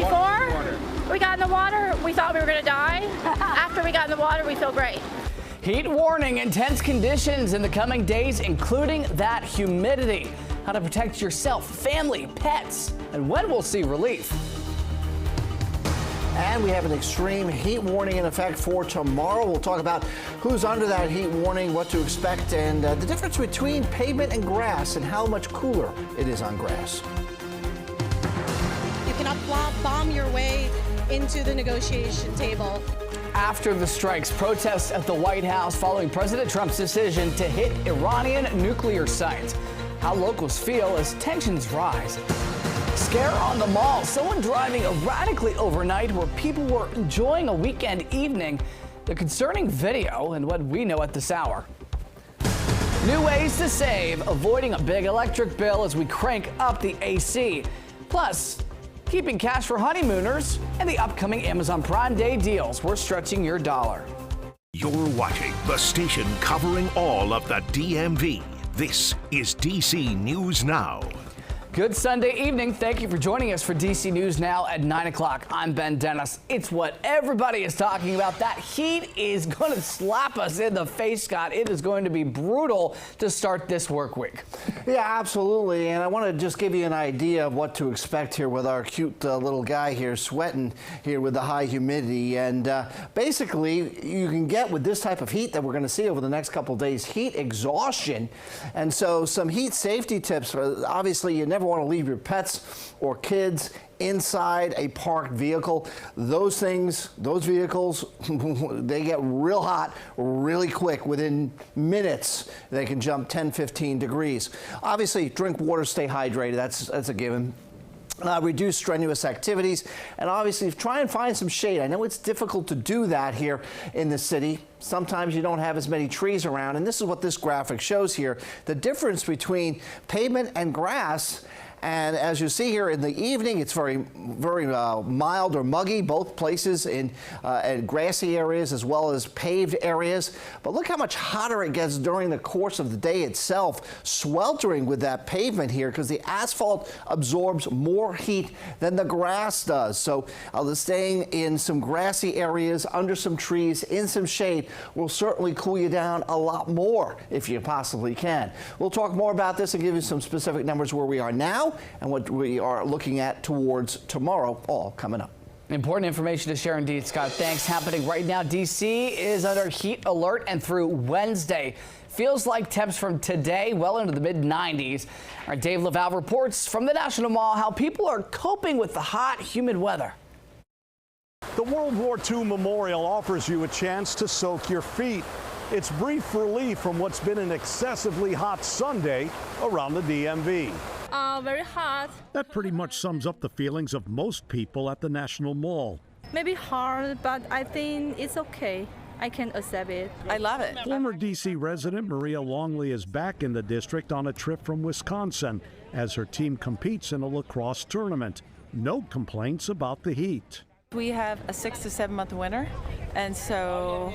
Before we got in the water, we thought we were going to die. After we got in the water, we feel great. Heat warning, intense conditions in the coming days, including that humidity. How to protect yourself, family, pets, and when we'll see relief. And we have an extreme heat warning in effect for tomorrow. We'll talk about who's under that heat warning, what to expect, and the difference between pavement and grass and how much cooler it is on grass. You cannot bomb your way into the negotiation table. After the strikes, protests at the White House following President Trump's decision to hit Iranian nuclear sites. How locals feel as tensions rise. Scare on the mall. Someone driving erratically overnight where people were enjoying a weekend evening. The concerning video and what we know at this hour. New ways to save, avoiding a big electric bill as we crank up the AC. Plus, keeping cash for honeymooners and the upcoming Amazon Prime Day deals. We're stretching your dollar. You're watching the station covering all of the DMV. This is DC News Now. Good Sunday evening. Thank you for joining us for DC News Now at 9 o'clock. I'm Ben Dennis. It's what everybody is talking about. That heat is going to slap us in the face, Scott. It is going to be brutal to start this work week. Yeah, absolutely. And I want to just give you an idea of what to expect here with our cute little guy here sweating here with the high humidity. And basically, you can get with this type of heat that we're going to see over the next couple of days, heat exhaustion. And so some heat safety tips. Obviously, you never want to leave your pets or kids inside a parked vehicle. Those vehicles, they get real hot really quick. Within minutes, they can jump 10, 15 degrees. Obviously, drink water, stay hydrated. That's a given. Reduce strenuous activities, and obviously try and find some shade. I know it's difficult to do that here in the city. Sometimes you don't have as many trees around, and this is what this graphic shows here. The difference between pavement and grass. And as you see here in the evening, it's very mild or muggy, both places in grassy areas as well as paved areas. But look how much hotter it gets during the course of the day itself, sweltering with that pavement here because the asphalt absorbs more heat than the grass does. So staying in some grassy areas, under some trees, in some shade will certainly cool you down a lot more if you possibly can. We'll talk more about this and give you some specific numbers where we are now and what we are looking at towards tomorrow, all coming up. Important information to share indeed, Scott. Thanks. Happening right now. DC is under heat alert and through Wednesday. Feels like temps from today well into the mid-90s. Our Dave Laval reports from the National Mall how people are coping with the hot, humid weather. The World War II Memorial offers you a chance to soak your feet. It's brief relief from what's been an excessively hot Sunday around the DMV. Very hot. That pretty much sums up the feelings of most people at the National Mall. Maybe hard, but I think it's okay. I can accept it. I love it. Former D.C. resident Maria Longley is back in the district on a trip from Wisconsin as her team competes in a lacrosse tournament. No complaints about the heat. We have a 6 to 7 month winter, and so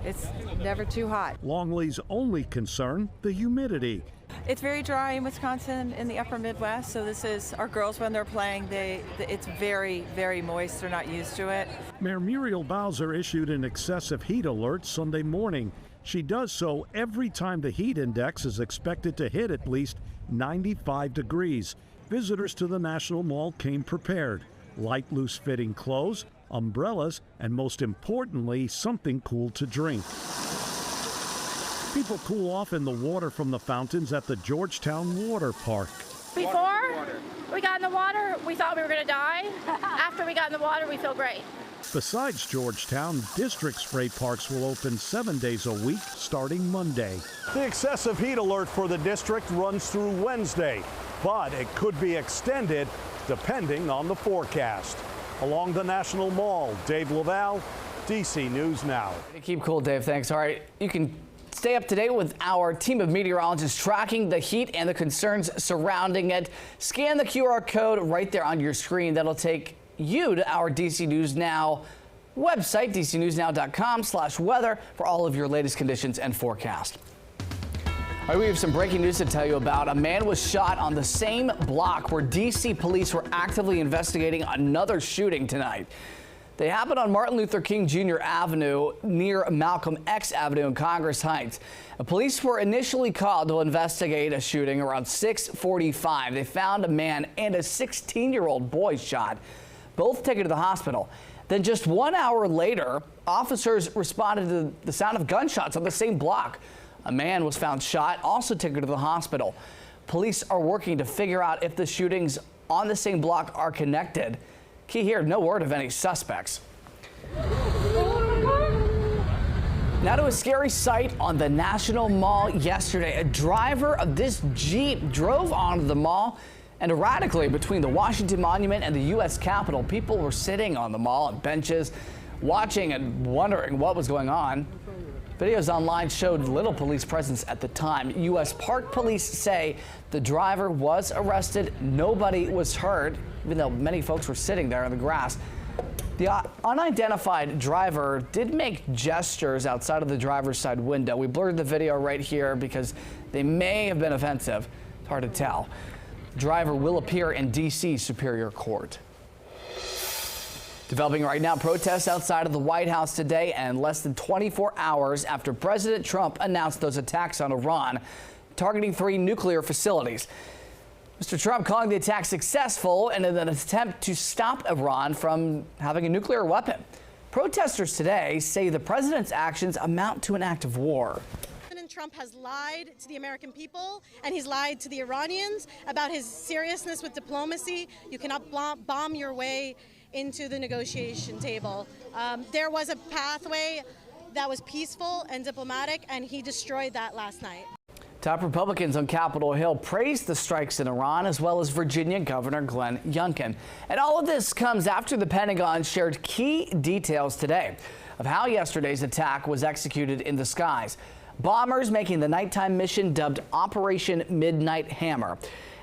it's never too hot. Longley's only concern, the humidity. It's very dry in Wisconsin in the upper Midwest, so this is our girls when they're playing, it's very, very moist. They're not used to it. Mayor Muriel Bowser issued an excessive heat alert Sunday morning. She does so every time the heat index is expected to hit at least 95 degrees. Visitors to the National Mall came prepared. Light, loose-fitting clothes, umbrellas, and most importantly, something cool to drink. People cool off in the water from the fountains at the Georgetown Water Park. Before we got in the water, we thought we were going to die. After we got in the water, we feel great. Besides Georgetown, district spray parks will open 7 days a week starting Monday. The excessive heat alert for the district runs through Wednesday, but it could be extended depending on the forecast. Along the National Mall, Dave Laval, DC News Now. Keep cool, Dave. Thanks. All right, you can stay up to date with our team of meteorologists tracking the heat and the concerns surrounding it. Scan the QR code right there on your screen. That'll take you to our DC News Now website, dcnewsnow.com/weather, for all of your latest conditions and forecast. All right, we have some breaking news to tell you about. A man was shot on the same block where D.C. police were actively investigating another shooting tonight. They happened on Martin Luther King Jr. Avenue near Malcolm X Avenue in Congress Heights. Police were initially called to investigate a shooting around 6:45. They found a man and a 16-year-old boy shot, both taken to the hospital. Then just 1 hour later, officers responded to the sound of gunshots on the same block. A man was found shot, also taken to the hospital. Police are working to figure out if the shootings on the same block are connected. Key here, no word of any suspects. Now to a scary sight on the National Mall yesterday. A driver of this Jeep drove onto the mall and erratically between the Washington Monument and the U.S. Capitol. People were sitting on the mall at benches, watching and wondering what was going on. Videos online showed little police presence at the time. U.S. Park Police say the driver was arrested. Nobody was hurt, even though many folks were sitting there in the grass. The unidentified driver did make gestures outside of the driver's side window. We blurred the video right here because they may have been offensive. It's hard to tell. The driver will appear in D.C. Superior Court. Developing right now, protests outside of the White House today and less than 24 hours after President Trump announced those attacks on Iran, targeting 3 nuclear facilities. Mr. Trump calling the attack successful and in an attempt to stop Iran from having a nuclear weapon. Protesters today say the president's actions amount to an act of war. President Trump has lied to the American people and he's lied to the Iranians about his seriousness with diplomacy. You cannot bomb your way into the negotiation table. There was a pathway that was peaceful and diplomatic, and he destroyed that last night. Top Republicans on Capitol Hill praised the strikes in Iran, as well as Virginia Governor Glenn Youngkin. And all of this comes after the Pentagon shared key details today of how yesterday's attack was executed in the skies. Bombers making the nighttime mission dubbed Operation Midnight Hammer.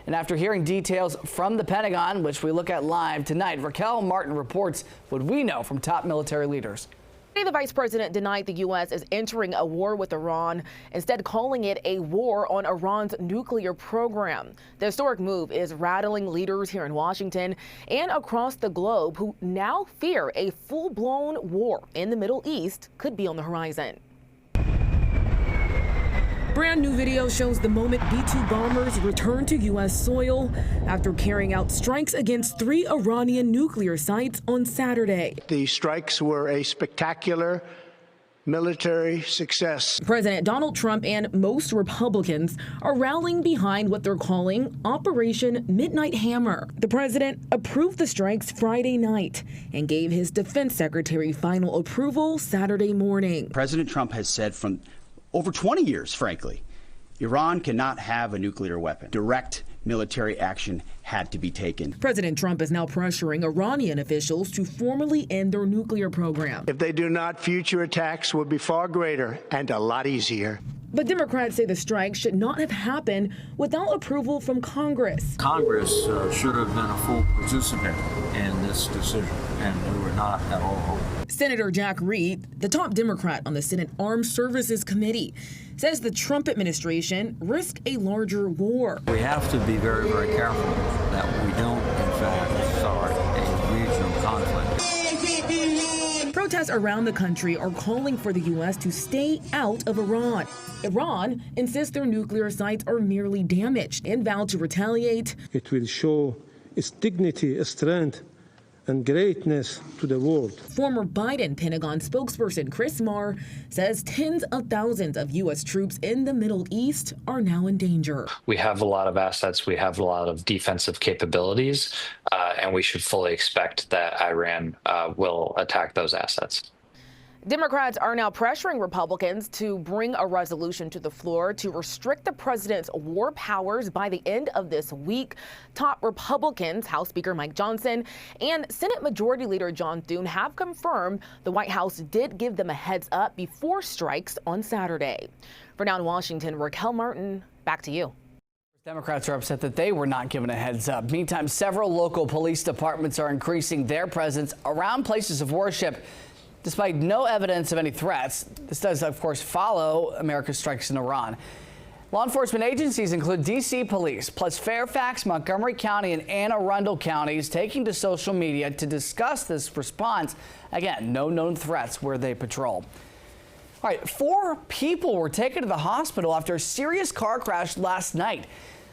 And after hearing details from the Pentagon, which we look at live tonight, Raquel Martin reports what we know from top military leaders. The vice president denied the U.S. is entering a war with Iran, instead calling it a war on Iran's nuclear program. The historic move is rattling leaders here in Washington and across the globe who now fear a full-blown war in the Middle East could be on the horizon. Brand new video shows the moment B-2 bombers return to U.S. soil after carrying out strikes against 3 Iranian nuclear sites on Saturday. The strikes were a spectacular military success. President Donald Trump and most Republicans are rallying behind what they're calling Operation Midnight Hammer. The president approved the strikes Friday night and gave his defense secretary final approval Saturday morning. President Trump has said from over 20 years, frankly, Iran cannot have a nuclear weapon. Direct military action had to be taken. President Trump is now pressuring Iranian officials to formally end their nuclear program. If they do not, future attacks will be far greater and a lot easier. But Democrats say the strike should not have happened without approval from Congress. Congress should have been a full participant in this decision, and we were not at all. Senator Jack Reed, the top Democrat on the Senate Armed Services Committee, says the Trump administration risked a larger war. We have to be very, very careful that we don't, in fact, start a regional conflict. Protests around the country are calling for the U.S. to stay out of Iran. Iran insists their nuclear sites are merely damaged and vowed to retaliate. It will show its dignity, strength, and greatness to the world. Former Biden Pentagon spokesperson Chris Marr says tens of thousands of U.S. troops in the Middle East are now in danger. We have a lot of assets, we have a lot of defensive capabilities, and we should fully expect that Iran will attack those assets. Democrats are now pressuring Republicans to bring a resolution to the floor to restrict the president's war powers by the end of this week. Top Republicans, House Speaker Mike Johnson and Senate Majority Leader John Thune have confirmed the White House did give them a heads up before strikes on Saturday. For now in Washington, Raquel Martin, back to you. Democrats are upset that they were not given a heads up. Meantime, several local police departments are increasing their presence around places of worship, despite no evidence of any threats. This does, of course, follow America's strikes in Iran. Law enforcement agencies include D.C. Police, plus Fairfax, Montgomery County, and Anne Arundel counties taking to social media to discuss this response. Again, no known threats where they patrol. All right, 4 people were taken to the hospital after a serious car crash last night.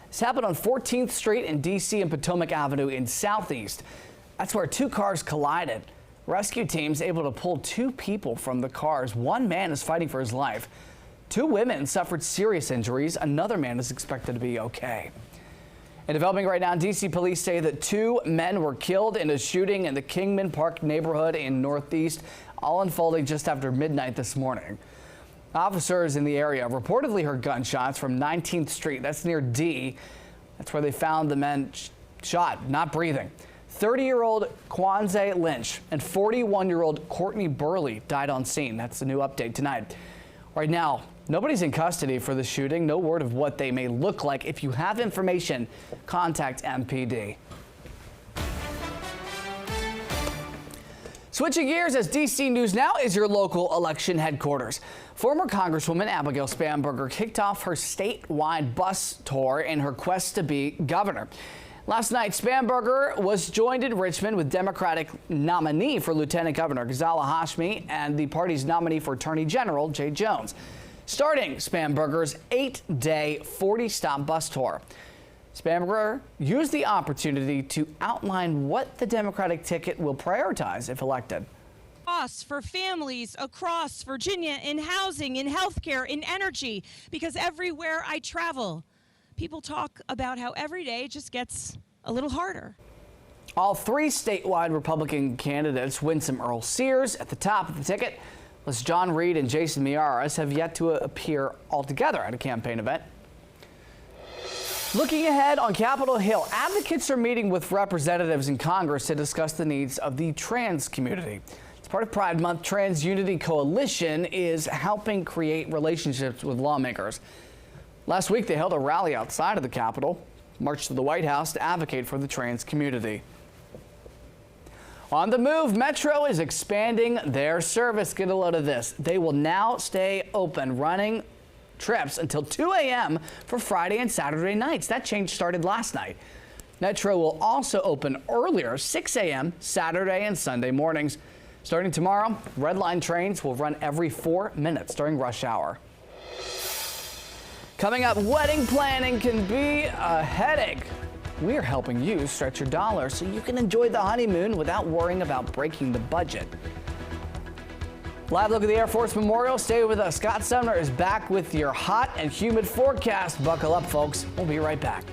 This happened on 14th Street in D.C. and Potomac Avenue in Southeast. That's where 2 cars collided. Rescue teams able to pull 2 people from the cars. 1 man is fighting for his life. 2 women suffered serious injuries. Another man is expected to be okay. And developing right now, D.C. police say that 2 men were killed in a shooting in the Kingman Park neighborhood in Northeast, all unfolding just after midnight this morning. Officers in the area reportedly heard gunshots from 19th Street. That's near D. That's where they found the men shot, not breathing. 30-year-old Kwanzaa Lynch and 41-year-old Courtney Burley died on scene. That's the new update tonight. Right now, nobody's in custody for the shooting. No word of what they may look like. If you have information, contact MPD. Switching gears, as DC News Now is your local election headquarters. Former Congresswoman Abigail Spanberger kicked off her statewide bus tour in her quest to be governor. Last night, Spanberger was joined in Richmond with Democratic nominee for Lieutenant Governor Ghazala Hashmi and the party's nominee for Attorney General Jay Jones, starting Spanberger's 8-day, 40-stop bus tour. Spanberger used the opportunity to outline what the Democratic ticket will prioritize if elected. Costs for families across Virginia in housing, in healthcare, in energy, because everywhere I travel, people talk about how every day just gets a little harder. All 3 statewide Republican candidates, Winsome Earl Sears at the top of the ticket, plus John Reed and Jason Miyares, have yet to appear altogether at a campaign event. Looking ahead on Capitol Hill, advocates are meeting with representatives in Congress to discuss the needs of the trans community. As part of Pride Month, Trans Unity Coalition is helping create relationships with lawmakers. Last week, they held a rally outside of the Capitol, marched to the White House to advocate for the trans community. On the move, Metro is expanding their service. Get a load of this. They will now stay open, running trips until 2 a.m. for Friday and Saturday nights. That change started last night. Metro will also open earlier, 6 a.m. Saturday and Sunday mornings. Starting tomorrow, Red Line trains will run every 4 minutes during rush hour. Coming up, wedding planning can be a headache. We're helping you stretch your dollars so you can enjoy the honeymoon without worrying about breaking the budget. Live look at the Air Force Memorial. Stay with us. Scott Sumner is back with your hot and humid forecast. Buckle up, folks. We'll be right back.